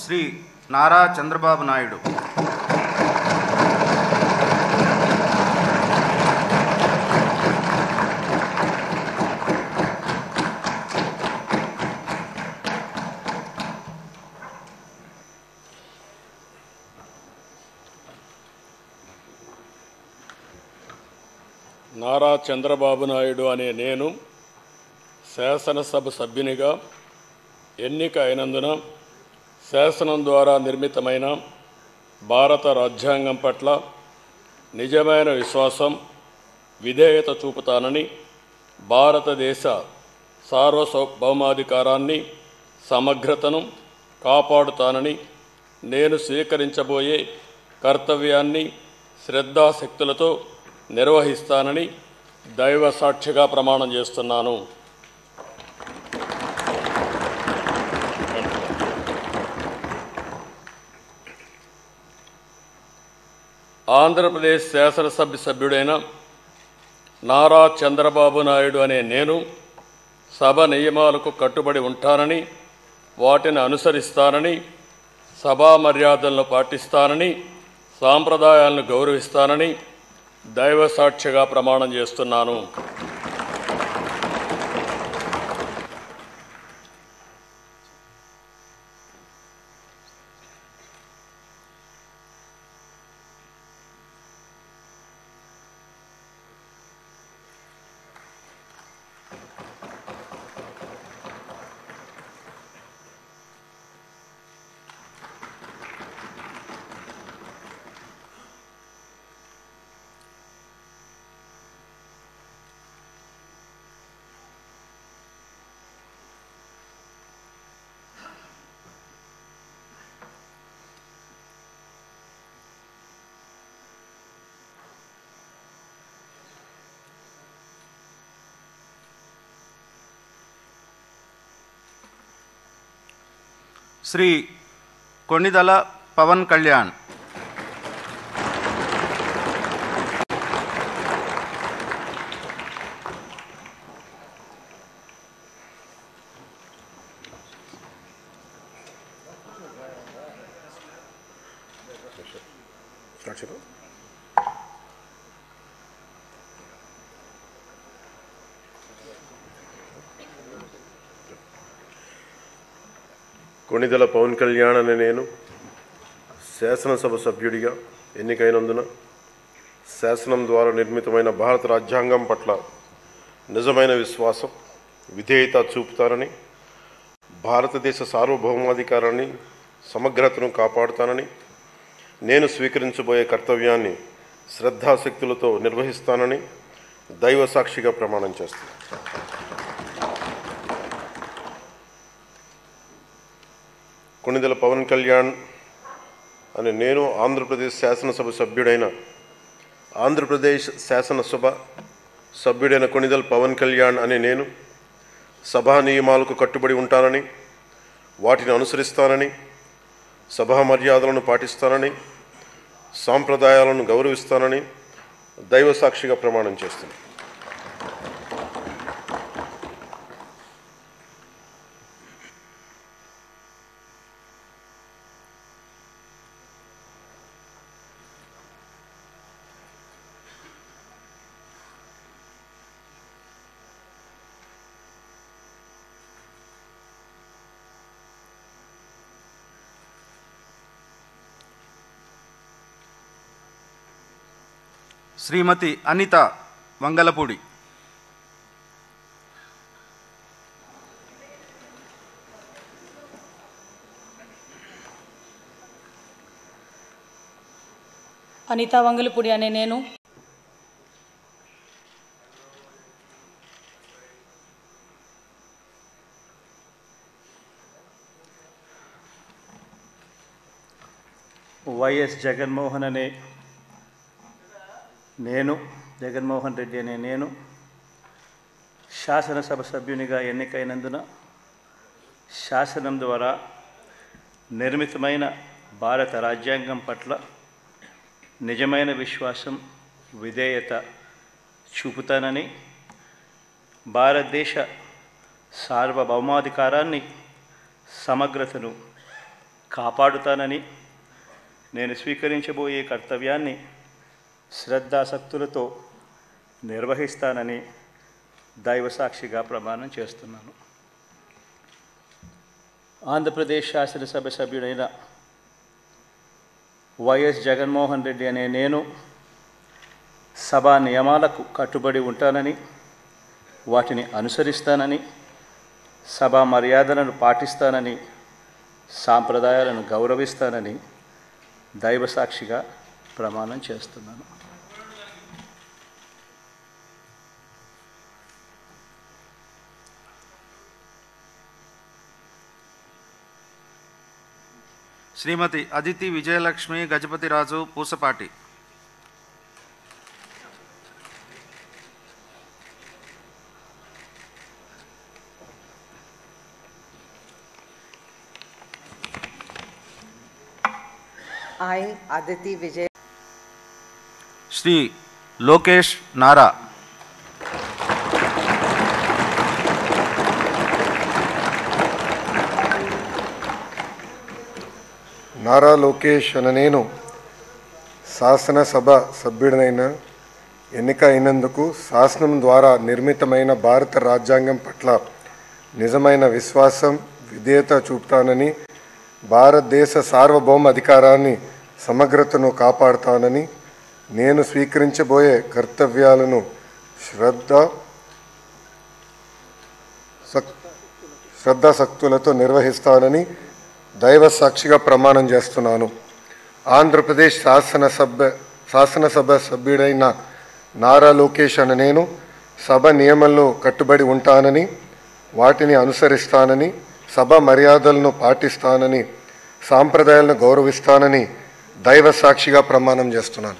శ్రీ నారా చంద్రబాబు నాయుడు నారా చంద్రబాబు నాయుడు అనే నేను శాసనసభ సభ్యునిగా ఎన్నిక అయినందున శాసనం ద్వారా నిర్మితమైన భారత రాజ్యాంగం పట్ల నిజమైన విశ్వాసం, విధేయత చూపుతానని, భారతదేశ సార్వభౌమాధికారాన్ని, సమగ్రతను కాపాడుతానని, నేను స్వీకరించబోయే కర్తవ్యాన్ని శ్రద్ధాశక్తులతో నిర్వహిస్తానని దైవ సాక్షిగా ప్రమాణం చేస్తున్నాను. ఆంధ్రప్రదేశ్ శాసనసభ సభ్యుడైన నారా చంద్రబాబు నాయుడు అనే నేను సభ నియమాలకు కట్టుబడి ఉంటానని, వాటిని అనుసరిస్తానని, సభా మర్యాదలను పాటిస్తానని, సాంప్రదాయాలను గౌరవిస్తానని దైవ సాక్షిగా ప్రమాణం చేస్తున్నాను. శ్రీ కొణిదల పవన్ కళ్యాణ్ కొణిదెల పవన్ కళ్యాణ్ అనే నేను శాసనసభ సభ్యుడిగా ఎన్నికైనందున శాసనం ద్వారా నిర్మితమైన భారత రాజ్యాంగం పట్ల నిజమైన విశ్వాసం, విధేయత చూపుతానని, భారతదేశ సార్వభౌమాధికారాన్ని, సమగ్రతను కాపాడుతానని, నేను స్వీకరించబోయే కర్తవ్యాన్ని శ్రద్ధాశక్తులతో నిర్వహిస్తానని దైవ సాక్షిగా ప్రమాణం చేస్తాను. కొణిదెల పవన్ కళ్యాణ్ అనే నేను ఆంధ్రప్రదేశ్ శాసనసభ సభ్యుడైన కొణిదెల పవన్ కళ్యాణ్ అనే నేను సభా నియమాలకు కట్టుబడి ఉంటానని, వాటిని అనుసరిస్తానని, సభా మర్యాదలను పాటిస్తానని, సాంప్రదాయాలను గౌరవిస్తానని దైవ సాక్షిగా ప్రమాణం చేస్తున్నాను. శ్రీమతి అనిత వంగలపూడి అనిత వంగలపూడి అనే నేను వైఎస్ జగన్మోహన్ అనే నేను జగన్మోహన్ రెడ్డి అనే నేను శాసనసభ సభ్యునిగా ఎన్నికైనందున శాసనం ద్వారా నిర్మితమైన భారత రాజ్యాంగం పట్ల నిజమైన విశ్వాసం విధేయత చూపుతానని భారతదేశ సార్వభౌమాధికారాన్ని సమగ్రతను కాపాడుతానని నేను స్వీకరించబోయే కర్తవ్యాన్ని శ్రద్ధాసక్తులతో నిర్వహిస్తానని దైవసాక్షిగా ప్రమాణం చేస్తున్నాను. ఆంధ్రప్రదేశ్ శాసనసభ సభ్యుడైన వైఎస్ జగన్మోహన్ రెడ్డి అనే నేను సభా నియమాలకు కట్టుబడి ఉంటానని, వాటిని అనుసరిస్తానని, సభా మర్యాదలను పాటిస్తానని, సాంప్రదాయాలను గౌరవిస్తానని దైవసాక్షిగా ప్రమాణం చేస్తున్నాను. శ్రీమతి Aditi Vijayalakshmi Gajapathiraju Pusapati. I, Aditi Vijay. Shri Lokesh Nara. Nara Lokesh అనే నేను శాసనసభ సభ్యుడినైన ఎన్నిక అయినందుకు శాసనం ద్వారా నిర్మితమైన భారత రాజ్యాంగం పట్ల నిజమైన విశ్వాసం విధేయత చూపుతానని, భారతదేశ సార్వభౌమ అధికారాన్ని సమగ్రతను కాపాడుతానని, నేను స్వీకరించబోయే కర్తవ్యాలను శ్రద్ధాసక్తులతో నిర్వహిస్తానని దైవ సాక్షిగా ప్రమాణం చేస్తున్నాను. ఆంధ్రప్రదేశ్ శాసనసభ సభ్యుడైన నారా లోకేష్ అనే నేను సభ నియమాల్లో కట్టుబడి ఉంటానని, వాటిని అనుసరిస్తానని, సభ మర్యాదలను పాటిస్తానని, సాంప్రదాయాలను గౌరవిస్తానని దైవ సాక్షిగా ప్రమాణం చేస్తున్నాను.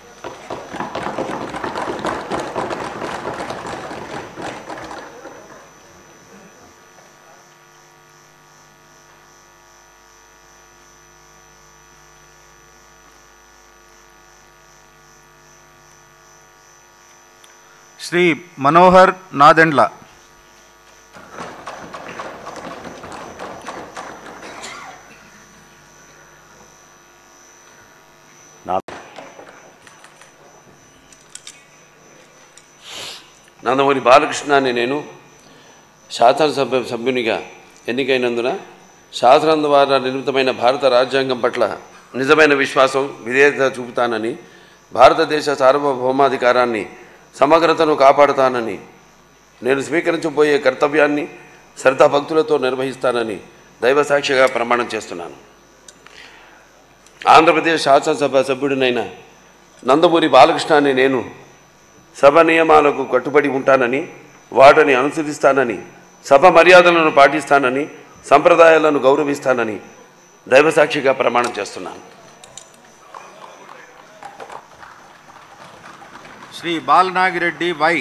శ్రీ మనోహర్ నాదెండ్ల. నందమూరి బాలకృష్ణ అనే నేను శాసనసభ సభ్యునిగా ఎన్నికైనందున శాసనం ద్వారా నిర్మితమైన భారత రాజ్యాంగం పట్ల నిజమైన విశ్వాసం విధేయత చూపుతానని, భారతదేశ సార్వభౌమాధికారాన్ని సమగ్రతను కాపాడుతానని, నేను స్వీకరించబోయే కర్తవ్యాన్ని శ్రద్ధాభక్తులతో నిర్వహిస్తానని దైవసాక్షిగా ప్రమాణం చేస్తున్నాను. ఆంధ్రప్రదేశ్ శాసనసభ సభ్యుడినైన నందమూరి బాలకృష్ణ అనే నేను సభ నియమాలకు కట్టుబడి ఉంటానని, వాటిని అనుసరిస్తానని, సభ మర్యాదలను పాటిస్తానని, సంప్రదాయాలను గౌరవిస్తానని దైవసాక్షిగా ప్రమాణం చేస్తున్నాను. Shri Balanagireddy Y.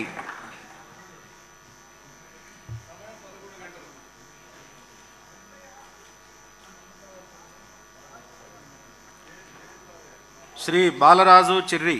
Shri Balaraju Chirri.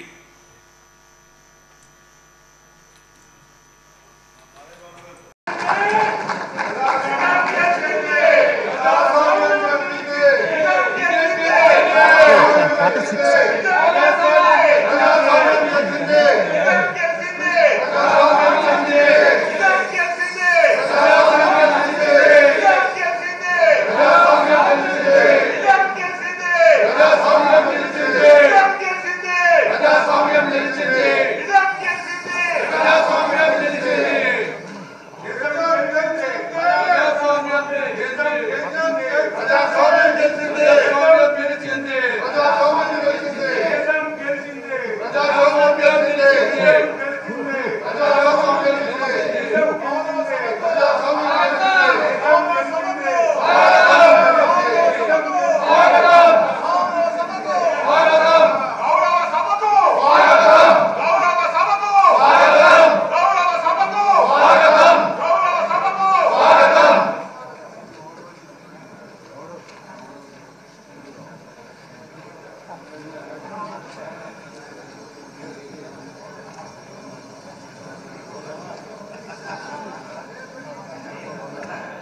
That's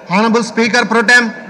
Honorable Speaker Pro Tem